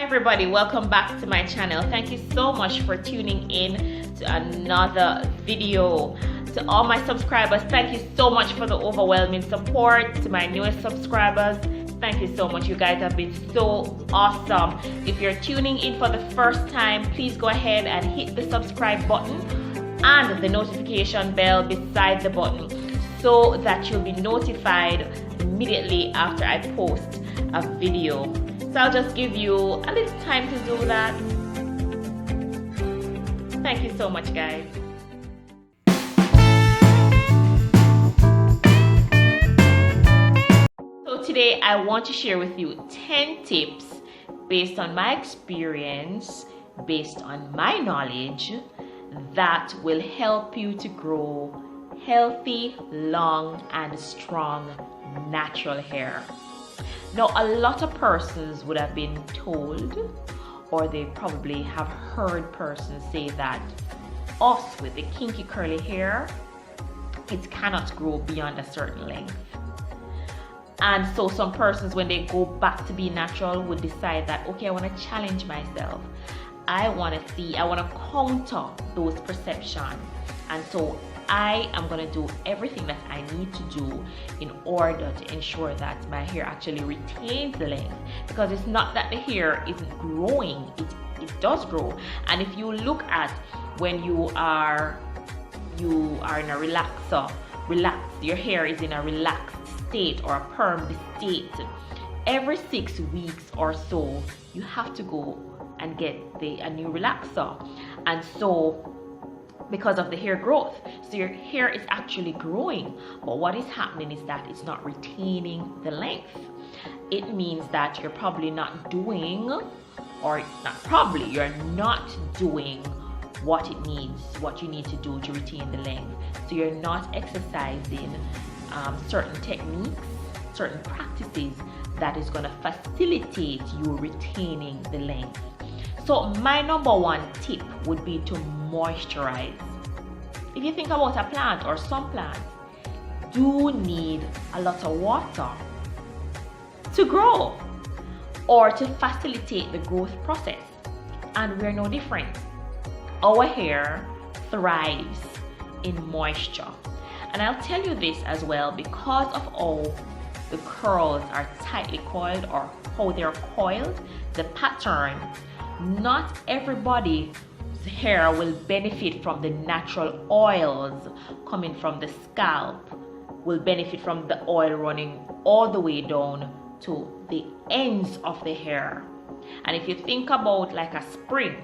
Everybody, welcome back to my channel. Thank you so much for tuning in to another video. To all my subscribers, thank you so much for the overwhelming support. To my newest subscribers, thank you so much. You guys have been so awesome. If you're tuning in for the first time, please go ahead and hit the subscribe button and the notification bell beside the button so that you'll be notified immediately after I post a video. So I'll just give you a little time to do that. Thank you so much, guys. So today I want to share with you 10 tips based on my experience, based on my knowledge, that will help you to grow healthy, long, and strong natural hair. Now, a lot of persons would have been told, or they probably have heard persons say that us with the kinky curly hair, it cannot grow beyond a certain length. And so some persons, when they go back to be natural, would decide that, okay, I want to challenge myself. I want to counter those perceptions. And so I am going to do everything that I need to do in order to ensure that my hair actually retains the length, because it's not that the hair isn't growing, it does grow. And if you look at when you are in a your hair is in a relaxed state or a perm state, every 6 weeks or so you have to go and get a new relaxer. And so because of the hair growth, so your hair is actually growing, but what is happening is that it's not retaining the length. It means that you're probably not doing, or not probably, you're not doing what you need to do to retain the length. So you're not exercising certain techniques, certain practices that is going to facilitate you retaining the length. So my number one tip would be to moisturize. If you think about a plant, or some plants do need a lot of water to grow or to facilitate the growth process, and we're no different. Our hair thrives in moisture. And I'll tell you this as well, because of how the curls are tightly coiled, or how they're coiled, the pattern, not everybody's hair will benefit from the natural oils coming from the scalp, will benefit from the oil running all the way down to the ends of the hair. And if you think about like a spring,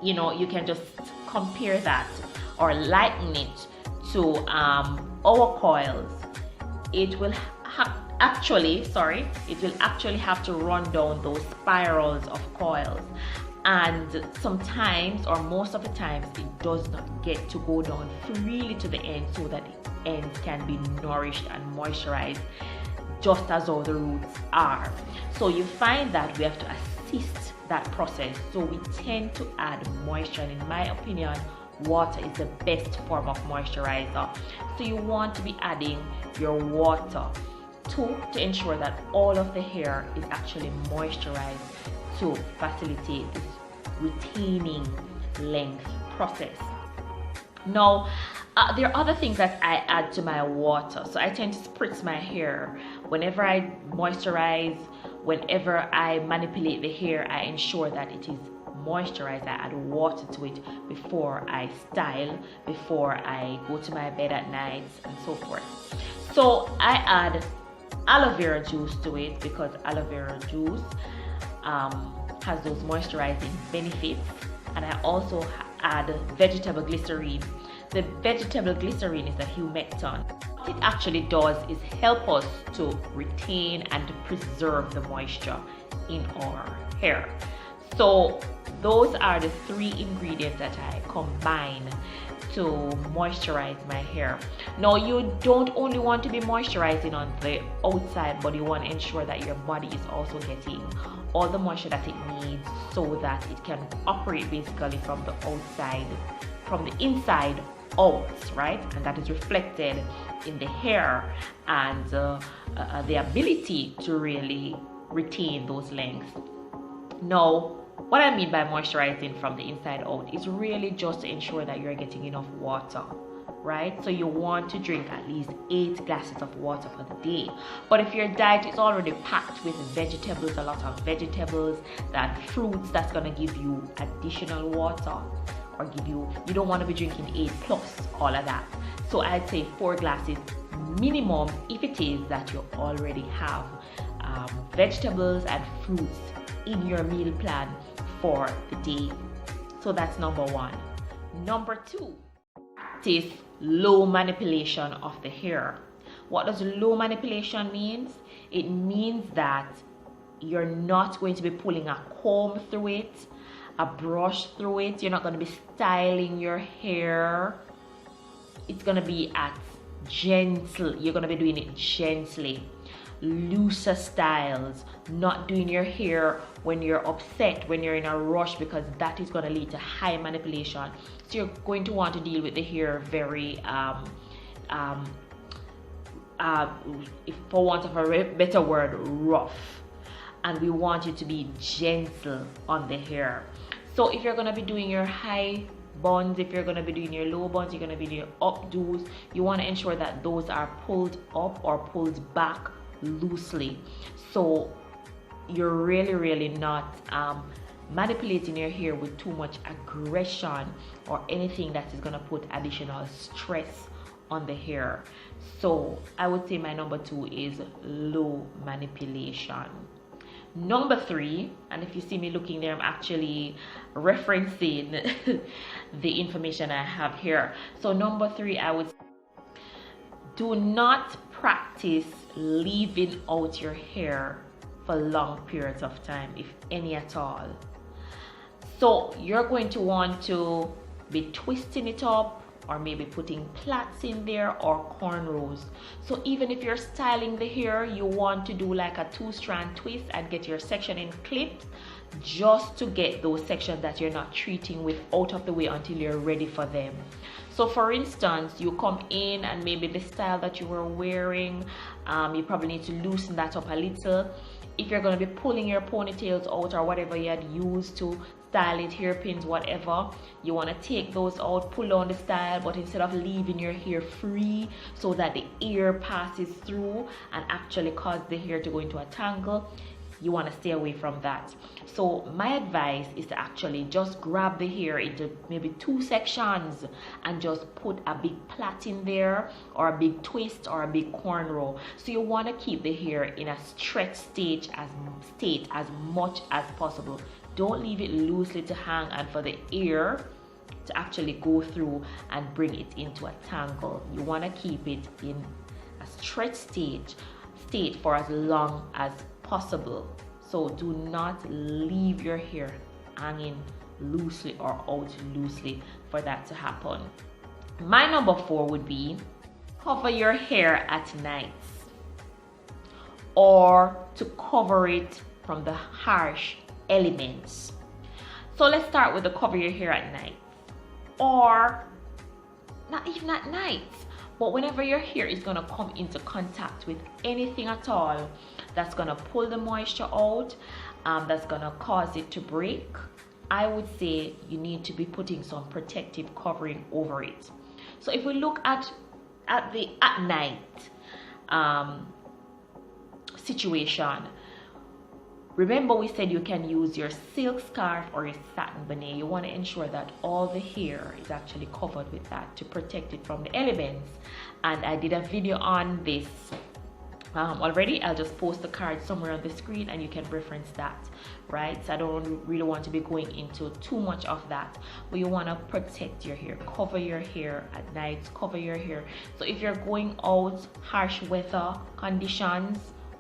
you know, you can just compare that or liken it to our coils. It will actually have to run down those spirals of coils, and sometimes, or most of the times, it does not get to go down freely to the end, so that the ends can be nourished and moisturized just as all the roots are. So you find that we have to assist that process, so we tend to add moisture, and in my opinion, water is the best form of moisturizer. So you want to be adding your water to ensure that all of the hair is actually moisturized to facilitate this retaining length process. Now, there are other things that I add to my water. So I tend to spritz my hair whenever I moisturize. Whenever I manipulate the hair, I ensure that it is moisturized. I add water to it before I style, before I go to my bed at night, and so forth. So I add aloe vera juice to it, because aloe vera juice has those moisturizing benefits. And I also add vegetable glycerine. The vegetable glycerine is a humectant. What it actually does is help us to retain and to preserve the moisture in our hair. So those are the 3 ingredients that I combine to moisturize my hair. Now, you don't only want to be moisturizing on the outside, but you want to ensure that your body is also getting all the moisture that it needs, so that it can operate basically from the outside, from the inside out, right? And that is reflected in the hair and the ability to really retain those lengths. Now, what I mean by moisturizing from the inside out is really just to ensure that you're getting enough water, right? So you want to drink at least 8 glasses of water for the day. But if your diet is already packed with vegetables, a lot of vegetables, that fruits, that's gonna give you additional water, or you don't want to be drinking 8 plus all of that. So I'd say 4 glasses minimum if it is that you already have vegetables and fruits in your meal plan for the day. So that's number 1. Number 2 is low manipulation of the hair. What does low manipulation means? It means that you're not going to be pulling a comb through it, a brush through it. You're not going to be styling your hair. It's going to be at gentle. You're going to be doing it gently. Looser styles, not doing your hair when you're upset, when you're in a rush, because that is going to lead to high manipulation. So you're going to want to deal with the hair very if for want of a better word, rough. And we want you to be gentle on the hair. So if you're going to be doing your high buns, if you're going to be doing your low buns, you're going to be doing your updos, you want to ensure that those are pulled up or pulled back loosely. So you're really not manipulating your hair with too much aggression or anything that is going to put additional stress on the hair. So I would say my number 2 is low manipulation. Number 3, and if you see me looking there, I'm actually referencing the information I have here. So number 3, I would say, do not practice leaving out your hair for long periods of time, if any at all. So you're going to want to be twisting it up, or maybe putting plaits in there, or cornrows. So even if you're styling the hair, you want to do like a 2-strand twist and get your section in clips, just to get those sections that you're not treating with out of the way until you're ready for them. So for instance, you come in and maybe the style that you were wearing, you probably need to loosen that up a little. If you're going to be pulling your ponytails out or whatever you had used to style it, hairpins, whatever, you want to take those out, pull on the style, but instead of leaving your hair free so that the air passes through and actually cause the hair to go into a tangle, you want to stay away from that. So my advice is to actually just grab the hair into maybe 2 sections and just put a big plait in there, or a big twist, or a big cornrow. So you want to keep the hair in a stretched state as much as possible. Don't leave it loosely to hang and for the air to actually go through and bring it into a tangle. You want to keep it in a stretched state for as long as possible. So do not leave your hair hanging loosely or out loosely for that to happen. My number 4 would be cover your hair at night, or to cover it from the harsh elements. So let's start with the cover your hair at night, or not even at night, but whenever your hair is going to come into contact with anything at all that's going to pull the moisture out, that's going to cause it to break, I would say you need to be putting some protective covering over it. So if we look at the at night situation, remember we said you can use your silk scarf or your satin bonnet. You want to ensure that all the hair is actually covered with that to protect it from the elements. And I did a video on this already. I'll just post the card somewhere on the screen and you can reference that, right? So I don't really want to be going into too much of that, but you want to protect your hair, cover your hair at night, cover your hair. So if you're going out, harsh weather conditions,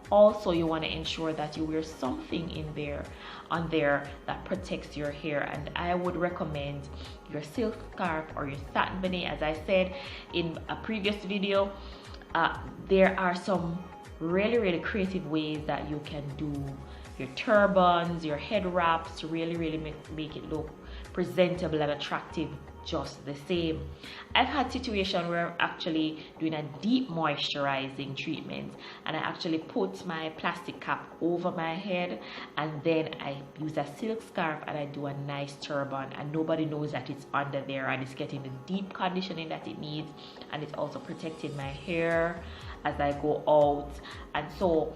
also you want to ensure that you wear something in there on there that protects your hair. And I would recommend your silk scarf or your satin bonnet. As I said in a previous video, there are some really creative ways that you can do your turbans, your head wraps, to really make it look presentable and attractive just the same. I've had situations where I'm actually doing a deep moisturizing treatment, and I actually put my plastic cap over my head, and then I use a silk scarf and I do a nice turban, and nobody knows that it's under there, and it's getting the deep conditioning that it needs, and it's also protecting my hair as I go out. And so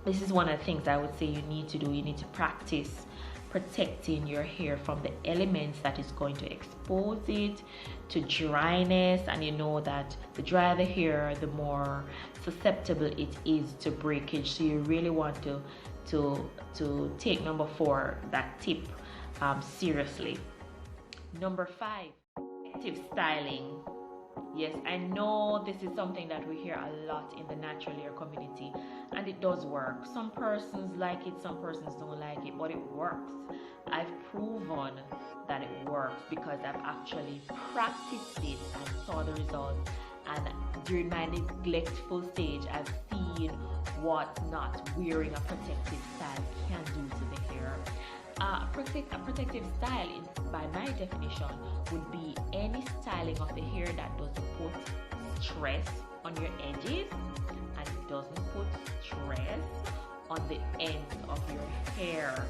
this is one of the things I would say you need to do. You need to practice protecting your hair from the elements that is going to expose it to dryness. And you know that the drier the hair, the more susceptible it is to breakage. So you really want to take number 4, that tip, seriously. Number 5, active styling. Yes, I know this is something that we hear a lot in the natural hair community, and it does work. Some persons like it, some persons don't like it, but it works. I've proven that it works because I've actually practiced it and saw the results. And during my neglectful stage, I've seen what not wearing a protective style can do to the hair. A protective style, by my definition, would be any styling of the hair that doesn't put stress on your edges and it doesn't put stress on the ends of your hair,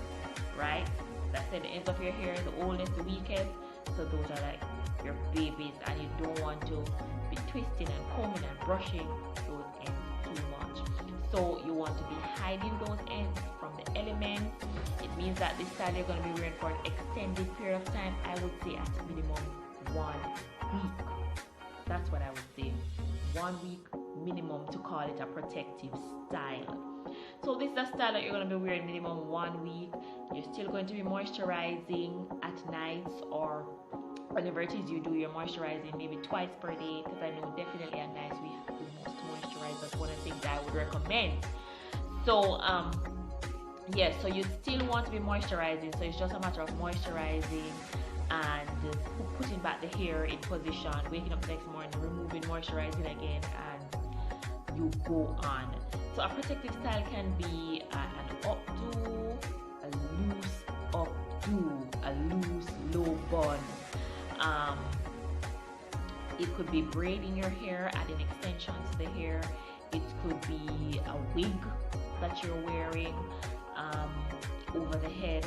right? That's the ends of your hair, the oldest, the weakest. So those are like your babies, and you don't want to be twisting and combing and brushing those ends too much. So you want to be hiding those ends from the elements. It means that this style you're going to be wearing for an extended period of time. I would say at minimum 1 week. That's what I would say. 1 week minimum to call it a protective style. So this is a style that you're going to be wearing minimum 1 week. You're still going to be moisturizing at nights, or whenever it is you do your moisturizing, maybe twice per day, because I know definitely at nights we must moisturize. That's one of the things I would recommend. So yes, so you still want to be moisturizing, so it's just a matter of moisturizing and putting back the hair in position, waking up the next morning, removing, moisturizing again, and you go on. So a protective style can be an updo, a loose updo, a loose low bun. It could be braiding your hair, adding extension to the hair. It could be a wig that you're wearing over the head.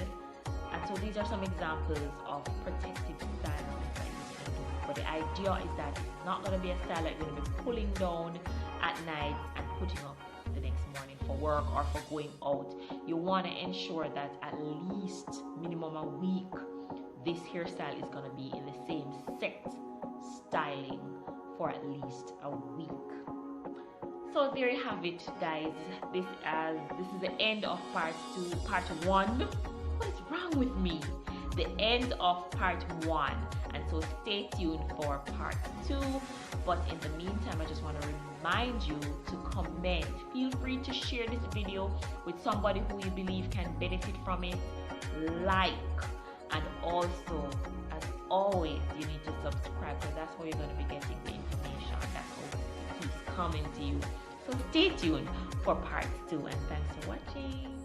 And so these are some examples of protective styles that you can do. But the idea is that it's not going to be a style that you're going to be pulling down at night and putting up the next morning for work or for going out. You want to ensure that at least minimum a week, this hairstyle is going to be in the same set styling for at least a week. So there you have it, guys. This is the end of part 1. What is wrong with me? The end of part 1. And so stay tuned for part 2. But in the meantime, I just want to remind you to comment. Feel free to share this video with somebody who you believe can benefit from it. Like. And also, as always, you need to subscribe, because that's how you're going to be getting the information. That's how it keeps coming to you. So stay tuned for part 2, and thanks for watching.